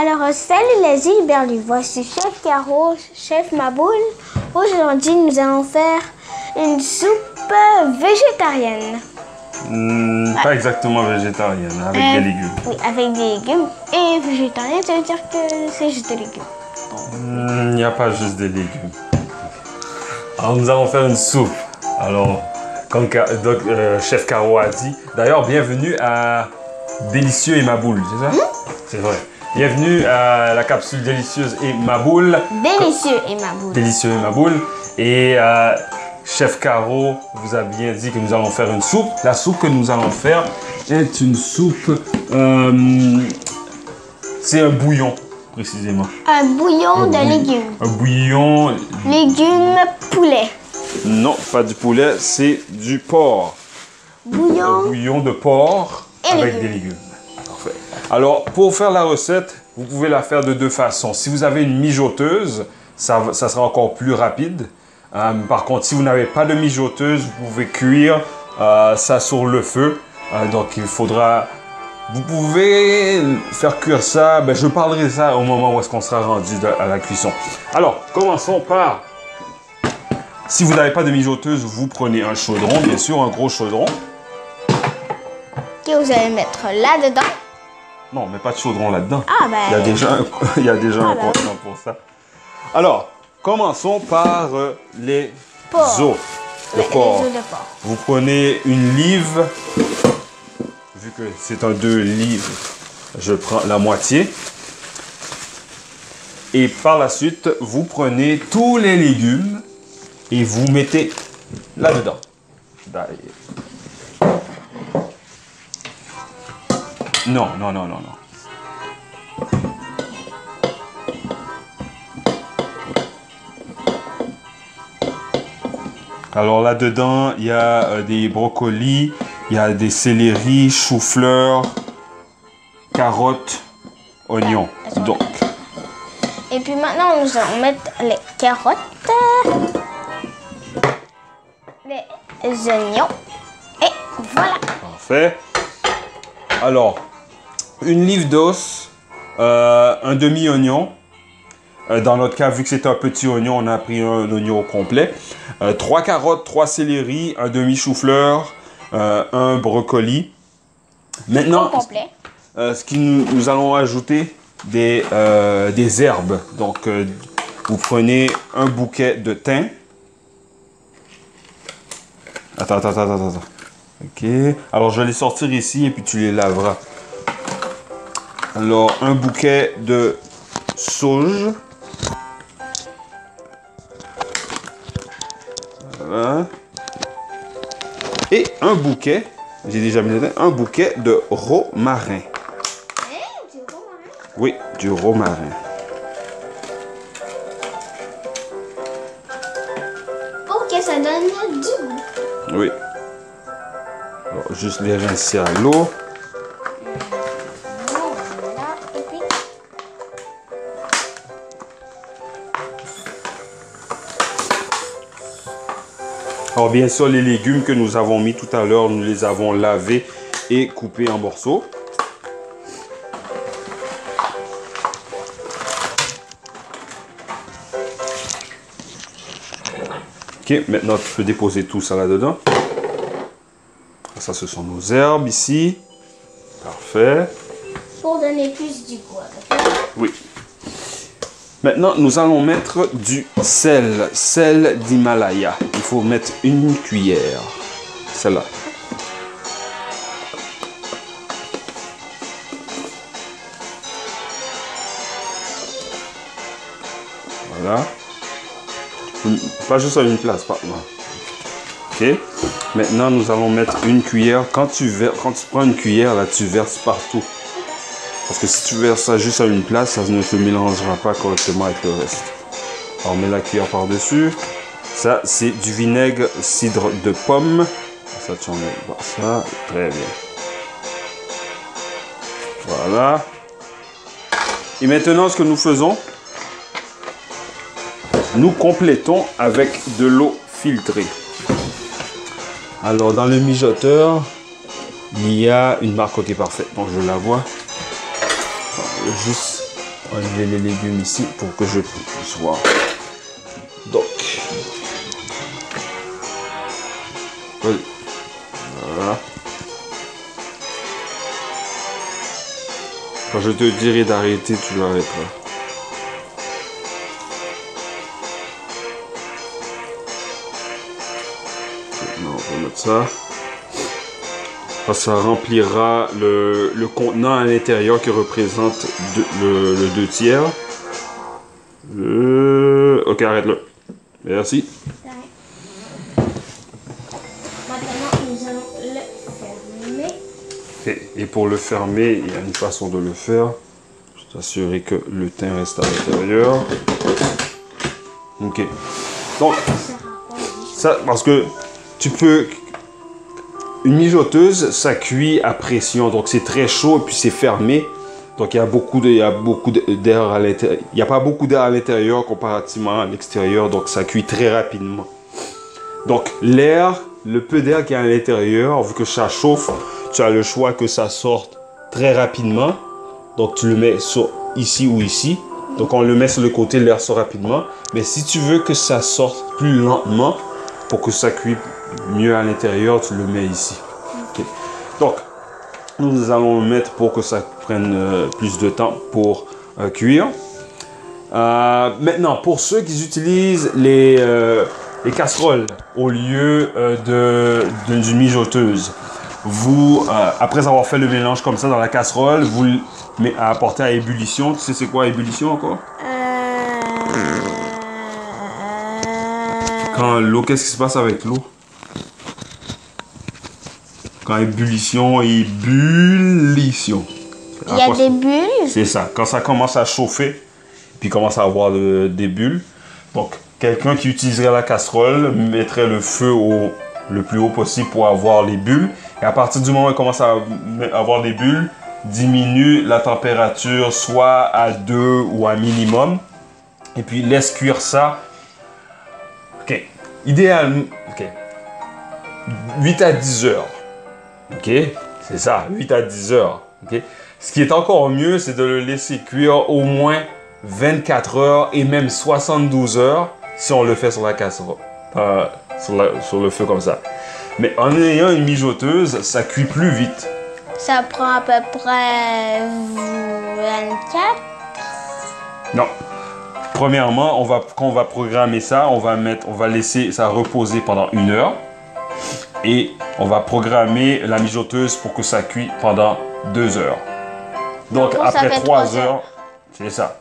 Alors, salut les Ilberlus, voici Chef Caro, Chef Maboule. Aujourd'hui, nous allons faire une soupe végétarienne. Pas exactement végétarienne, avec des légumes. Oui, avec des légumes. Et végétarienne, ça veut dire que c'est juste des légumes. Il n'y a pas juste des légumes. Alors, nous allons faire une soupe. Alors, comme Chef Caro a dit, d'ailleurs, bienvenue à Délicieux et Maboule, c'est ça? C'est vrai. Bienvenue à la capsule Délicieuse et Maboule. Délicieux et Maboule. Délicieux et Maboule. Et Chef Caro vous a bien dit que nous allons faire une soupe. La soupe que nous allons faire est une soupe... c'est un bouillon, précisément. Un bouillon de légumes. Un bouillon... Légumes poulet. Non, pas du poulet, c'est du porc. Bouillon. Un bouillon de porc Et avec légumes. des légumes. Parfait. Alors, pour faire la recette, vous pouvez la faire de deux façons. Si vous avez une mijoteuse, ça sera encore plus rapide. Par contre, si vous n'avez pas de mijoteuse, vous pouvez cuire ça sur le feu. Donc, il faudra... Vous pouvez faire cuire ça. Je parlerai de ça au moment où est-ce qu'on sera rendu à la cuisson. Alors, commençons par... Si vous n'avez pas de mijoteuse, vous prenez un chaudron, bien sûr, un gros chaudron. Que vous allez mettre là-dedans. Non, mais pas de chaudron là-dedans. Ah ben... Il y a déjà un ben contenant pour ça. Alors, commençons par les Porc. os de porc. Les os de porc. Vous prenez une live, vu que c'est un 2 livres, je prends la moitié. Et par la suite, vous prenez tous les légumes et vous mettez là-dedans. Non, non, non, non, non. Alors là-dedans, il y a des brocolis, il y a des céleris, choux-fleurs, carottes, oignons. Donc. Et puis maintenant, nous allons mettre les carottes, les oignons. Et voilà. Parfait. Alors, une livre d'os, un demi-oignon. Dans notre cas, vu que c'est un petit oignon, on a pris un oignon complet. 3 carottes, 3 céleris, un demi-chou-fleur, un brocoli. Maintenant, complet. Nous allons ajouter des herbes. Donc, vous prenez un bouquet de thym. Attends. Ok. Alors, je vais les sortir ici et puis tu les laveras. Alors, un bouquet de sauge. Voilà. Et un bouquet, j'ai déjà mis dedans, un bouquet de romarin. Du romarin? Oui, du romarin. Pour que ça donne du goût. Oui. Alors, juste les rincer à l'eau. Voilà. Et puis... Alors, bien sûr, les légumes que nous avons mis tout à l'heure, nous les avons lavés et coupés en morceaux. Ok, maintenant tu peux déposer tout ça là-dedans. Ça, ce sont nos herbes ici. Parfait. Pour donner plus du goût. Oui. Maintenant, nous allons mettre du sel. Sel d'Himalaya. Il faut mettre une cuillère. Celle-là. Voilà. Pas juste à une place, pas. Ok. Maintenant, nous allons mettre une cuillère. Quand tu prends une cuillère, là, tu verses partout. Parce que si tu verses ça juste à une place, ça ne se mélangera pas correctement avec le reste. Alors, on met la cuillère par-dessus. Ça, c'est du vinaigre cidre de pomme. Ça, tu enlèves ça. Très bien. Voilà. Et maintenant, ce que nous faisons, nous complétons avec de l'eau filtrée. Alors, dans le mijoteur, il y a une marque, ok, parfait. Bon, je la vois. Juste enlever les légumes ici pour que je puisse voir. Donc, voilà. Quand je te dirai d'arrêter, tu l'arrêteras. Maintenant, on va mettre ça. Ça remplira le contenant à l'intérieur qui représente le 2 tiers. Ok, arrête-le. Merci. Maintenant, nous allons le fermer. Okay. Et pour le fermer, il y a une façon de le faire. Je vais t'assurer que le thym reste à l'intérieur. Ok. Donc, ça, parce que tu peux... Une mijoteuse, ça cuit à pression, donc c'est très chaud et puis c'est fermé. Donc il y a beaucoup d'air à l'intérieur. Il n'y a pas beaucoup d'air à l'intérieur comparativement à l'extérieur, donc ça cuit très rapidement. Donc l'air, le peu d'air qui est à l'intérieur, vu que ça chauffe, tu as le choix que ça sorte très rapidement. Donc tu le mets ici ou ici. Donc on le met sur le côté, l'air sort rapidement. Mais si tu veux que ça sorte plus lentement, pour que ça cuise mieux à l'intérieur, tu le mets ici. Okay. Donc, nous allons le mettre pour que ça prenne plus de temps pour cuire. Maintenant, pour ceux qui utilisent les casseroles au lieu d'une mijoteuse, vous, après avoir fait le mélange comme ça dans la casserole, vous apportez à ébullition. Tu sais c'est quoi ébullition encore? Quand l'eau, qu'est-ce qui se passe avec l'eau? Quand ébullition. Il y a des bulles? C'est ça. Quand ça commence à chauffer, puis commence à avoir des bulles. Donc, quelqu'un qui utiliserait la casserole mettrait le feu le plus haut possible pour avoir les bulles. Et à partir du moment où il commence à avoir des bulles, diminue la température soit à 2 ou à minimum. Et puis, laisse cuire ça. OK. Idéalement, OK. 8 à 10 heures. OK? C'est ça, 8 à 10 heures. OK? Ce qui est encore mieux, c'est de le laisser cuire au moins 24 heures et même 72 heures si on le fait sur la casserole. Sur le feu comme ça. Mais en ayant une mijoteuse, ça cuit plus vite. Ça prend à peu près 24? Non. Premièrement, quand on va programmer ça, on va laisser ça reposer pendant 1 heure. Et on va programmer la mijoteuse pour que ça cuise pendant 2 heures. Donc après 3 heures, c'est ça.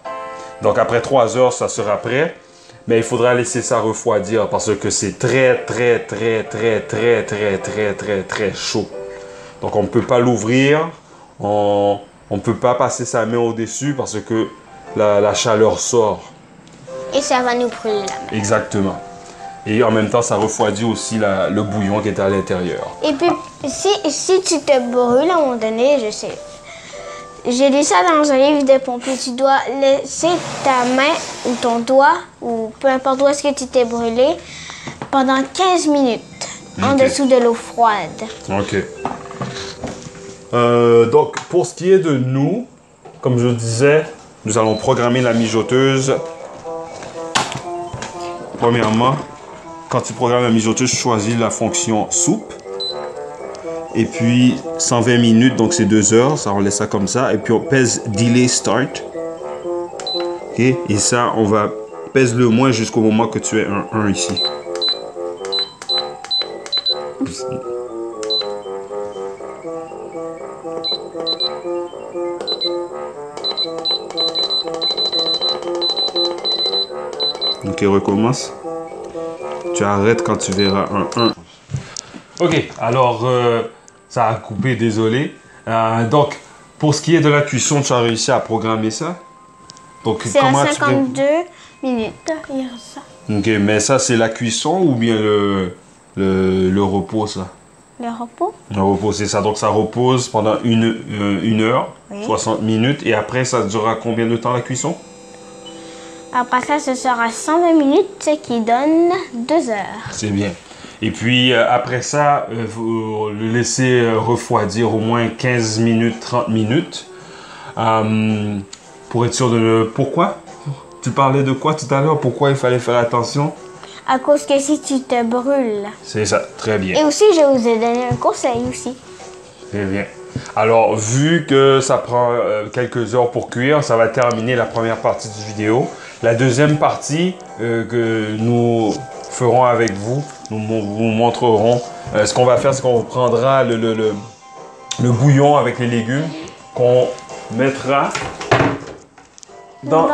Donc après 3 heures, ça sera prêt. Mais il faudra laisser ça refroidir parce que c'est très chaud. Donc on ne peut pas l'ouvrir. On ne peut pas passer sa main au-dessus parce que la chaleur sort. Et ça va nous brûler la main. Exactement. Et en même temps, ça refroidit aussi le bouillon qui est à l'intérieur. Et puis, si tu te brûles à un moment donné, je sais. J'ai lu ça dans un livre de pompiers. Tu dois laisser ta main ou ton doigt, ou peu importe où est-ce que tu t'es brûlé, pendant 15 minutes en dessous de l'eau froide. OK. Donc, pour ce qui est de nous, comme je disais, nous allons programmer la mijoteuse. Premièrement, quand tu programmes la mijoteuse, tu choisis la fonction soupe. Et puis 120 minutes, donc c'est 2 heures, ça on laisse ça comme ça. Et puis on pèse delay start. Okay. Et ça, on va pèse le moins jusqu'au moment que tu aies un 1 ici. Ok, recommence. Tu arrêtes quand tu verras un 1. Ok, alors ça a coupé, désolé. Donc, pour ce qui est de la cuisson, tu as réussi à programmer ça? C'est à 52 minutes. Ça. Ok, mais ça c'est la cuisson ou bien le repos, ça? Le repos? Le repos, c'est ça. Donc ça repose pendant une heure, oui. 60 minutes. Et après, ça durera combien de temps la cuisson? Après ça, ce sera 120 minutes, ce qui donne 2 heures. C'est bien. Et puis, après ça, vous le laissez refroidir au moins 15 minutes, 30 minutes. Pour être sûr de le... Pourquoi? Tu parlais de quoi tout à l'heure? Pourquoi il fallait faire attention? À cause que si tu te brûles. C'est ça, très bien. Et aussi, je vous ai donné un conseil aussi. Très bien. Alors, vu que ça prend quelques heures pour cuire, ça va terminer la première partie du vidéo. La deuxième partie que nous ferons avec vous, nous vous montrerons. Ce qu'on va faire, c'est qu'on prendra le bouillon avec les légumes qu'on mettra dans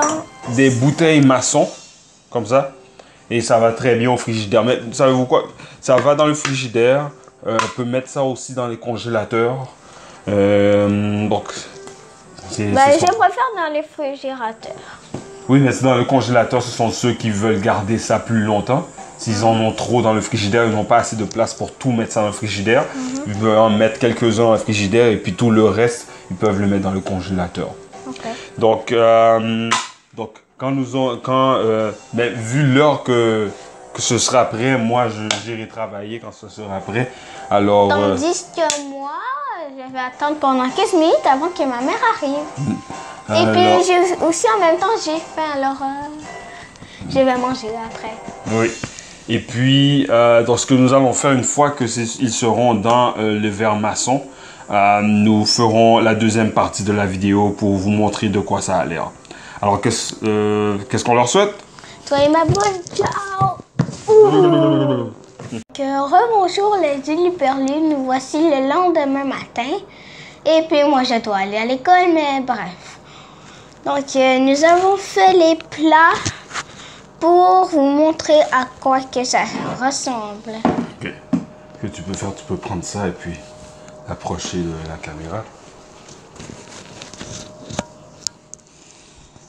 des bouteilles maçons, comme ça. Et ça va très bien au frigidaire. Mais savez-vous quoi? Ça va dans le frigidaire. On peut mettre ça aussi dans les congélateurs. Donc, je préfère dans les réfrigérateurs. Oui, mais c'est dans le congélateur, ce sont ceux qui veulent garder ça plus longtemps. S'ils en ont trop dans le frigidaire, ils n'ont pas assez de place pour tout mettre ça dans le frigidaire. Ils peuvent en mettre quelques-uns dans le frigidaire et puis tout le reste, ils peuvent le mettre dans le congélateur. Okay. Donc, mais vu l'heure que ce sera prêt, moi j'irai travailler quand ce sera prêt. Alors, tandis que moi, je vais attendre pendant 15 minutes avant que ma mère arrive. Et puis j'ai aussi en même temps j'ai faim, alors je vais manger après. Oui. Et puis, donc ce que nous allons faire une fois qu'ils seront dans le verre maçon, nous ferons la deuxième partie de la vidéo pour vous montrer de quoi ça a l'air. Alors, qu'est-ce qu'on leur souhaite? Toi et ma bonne, ciao! Rebonjour les Huluperlus, nous voici le lendemain matin. Et puis moi je dois aller à l'école, mais bref. Donc nous avons fait les plats pour vous montrer à quoi que ça ressemble. Ok. Ce que tu peux faire, tu peux prendre ça et puis approcher de la caméra.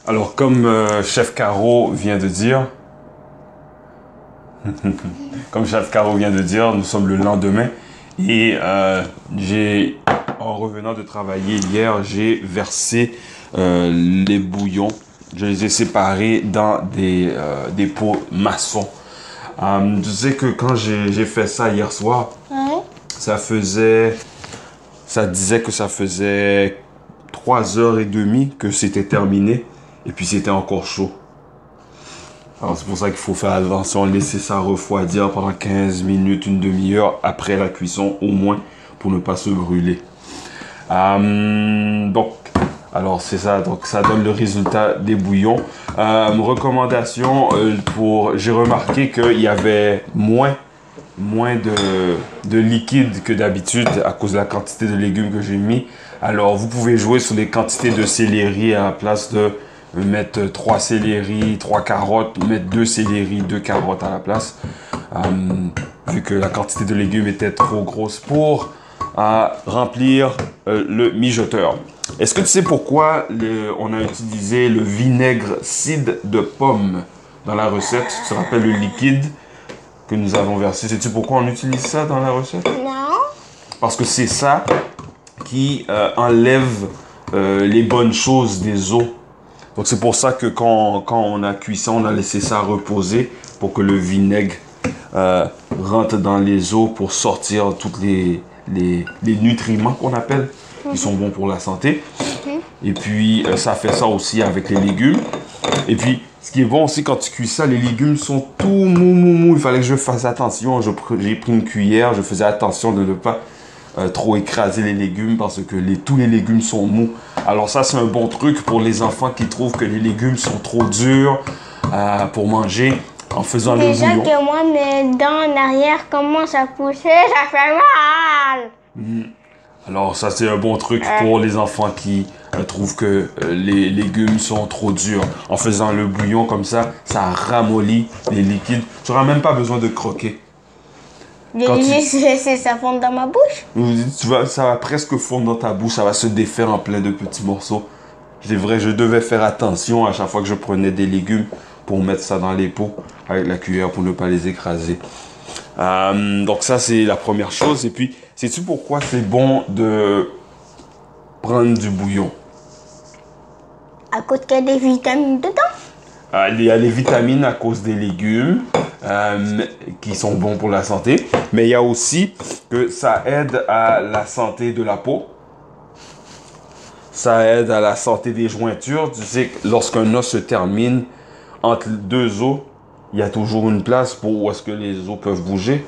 Alors, comme Chef Caro vient de dire, nous sommes le lendemain et en revenant de travailler hier, j'ai versé les bouillons. Je les ai séparés dans des pots maçons. Tu sais que quand j'ai fait ça hier soir, ça disait que ça faisait 3h30 que c'était terminé et puis c'était encore chaud. Alors c'est pour ça qu'il faut faire attention, laisser ça refroidir pendant 15 minutes, une demi-heure après la cuisson au moins pour ne pas se brûler. Alors c'est ça, donc ça donne le résultat des bouillons. Recommandation j'ai remarqué qu'il y avait moins de liquide que d'habitude à cause de la quantité de légumes que j'ai mis. Alors vous pouvez jouer sur les quantités de céleri à la place de mettre 3 céleri, 3 carottes, mettre 2 céleri, 2 carottes à la place. Vu que la quantité de légumes était trop grosse pour remplir le mijoteur. Est-ce que tu sais pourquoi on a utilisé le vinaigre cidre de pomme dans la recette? Tu te rappelles le liquide que nous avons versé? Sais-tu pourquoi on utilise ça dans la recette? Non. Parce que c'est ça qui enlève les bonnes choses des os. Donc c'est pour ça que quand on a cuit ça, on a laissé ça reposer pour que le vinaigre rentre dans les os pour sortir tous les nutriments qu'on appelle, qui sont bons pour la santé. Et puis ça fait ça aussi avec les légumes. Et puis ce qui est bon aussi quand tu cuis ça, les légumes sont tout mou. Il fallait que je fasse attention. J'ai pris une cuillère, je faisais attention de ne pas trop écraser les légumes parce que tous les légumes sont mous. Alors ça c'est un bon truc pour les enfants qui trouvent que les légumes sont trop durs pour manger en faisant le bouillon. Déjà que moi mes dents en arrière commencent à pousser, ça fait mal. Alors ça c'est un bon truc pour les enfants qui trouvent que les légumes sont trop durs. En faisant le bouillon comme ça, ça ramollit les liquides. Tu n'auras même pas besoin de croquer. Juste laisser ça fondre dans ma bouche. Ça va presque fondre dans ta bouche, ça va se défaire en plein de petits morceaux. C'est vrai, je devais faire attention à chaque fois que je prenais des légumes pour mettre ça dans les pots avec la cuillère pour ne pas les écraser. Donc ça c'est la première chose. Et puis, sais-tu pourquoi c'est bon de prendre du bouillon? À cause qu'il y a des vitamines dedans. Il y a les vitamines à cause des légumes qui sont bons pour la santé. Mais il y a aussi que ça aide à la santé de la peau. Ça aide à la santé des jointures. Tu sais que lorsqu'un os se termine entre deux os, il y a toujours une place pour où est-ce que les os peuvent bouger.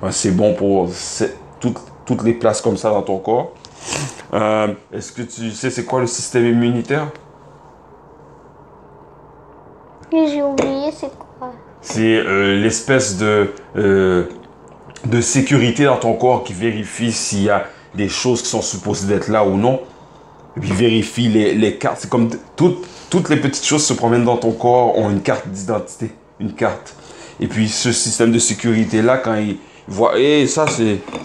C'est bon pour toutes les places comme ça dans ton corps. Est-ce que tu sais c'est quoi le système immunitaire? J'ai oublié c'est quoi. C'est l'espèce de sécurité dans ton corps qui vérifie s'il y a des choses qui sont supposées d'être là ou non. Et puis vérifie les cartes. C'est comme toutes les petites choses se promènent dans ton corps ont une carte d'identité, une carte. Et puis ce système de sécurité-là, quand il voit, ça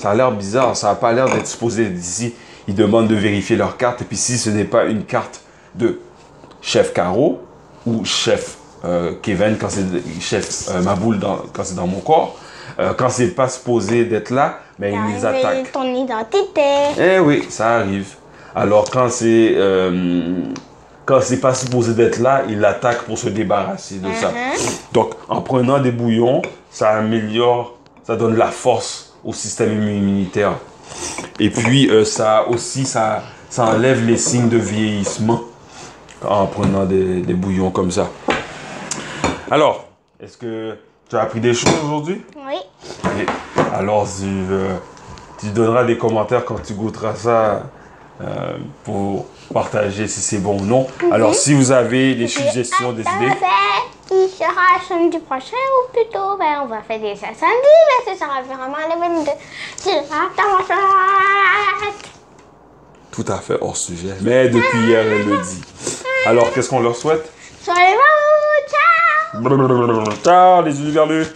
a l'air bizarre, ça n'a pas l'air d'être supposé être ici, ils demandent de vérifier leur carte. Et puis si ce n'est pas une carte de chef Caro ou chef Kevin quand c'est chef Maboule quand c'est dans mon corps, quand c'est pas supposé d'être là, mais ils les attaquent. Ton identité. Eh oui, ça arrive. Alors quand c'est pas supposé d'être là, ils l'attaquent pour se débarrasser de ça. Donc en prenant des bouillons, ça améliore, ça donne la force au système immunitaire. Et puis ça enlève les signes de vieillissement en prenant des bouillons comme ça. Alors, est-ce que tu as appris des choses aujourd'hui? Oui. Et alors, tu donneras des commentaires quand tu goûteras ça pour partager si c'est bon ou non. Alors, si vous avez des suggestions, des idées... Il sera samedi prochain ou plutôt, on va faire des samedi, mais ce sera vraiment le 22. Tout à fait hors sujet. Mais depuis hier, elle le dit. Alors, qu'est-ce qu'on leur souhaite? Soyez bon, ciao! Ciao, les yeux vers le...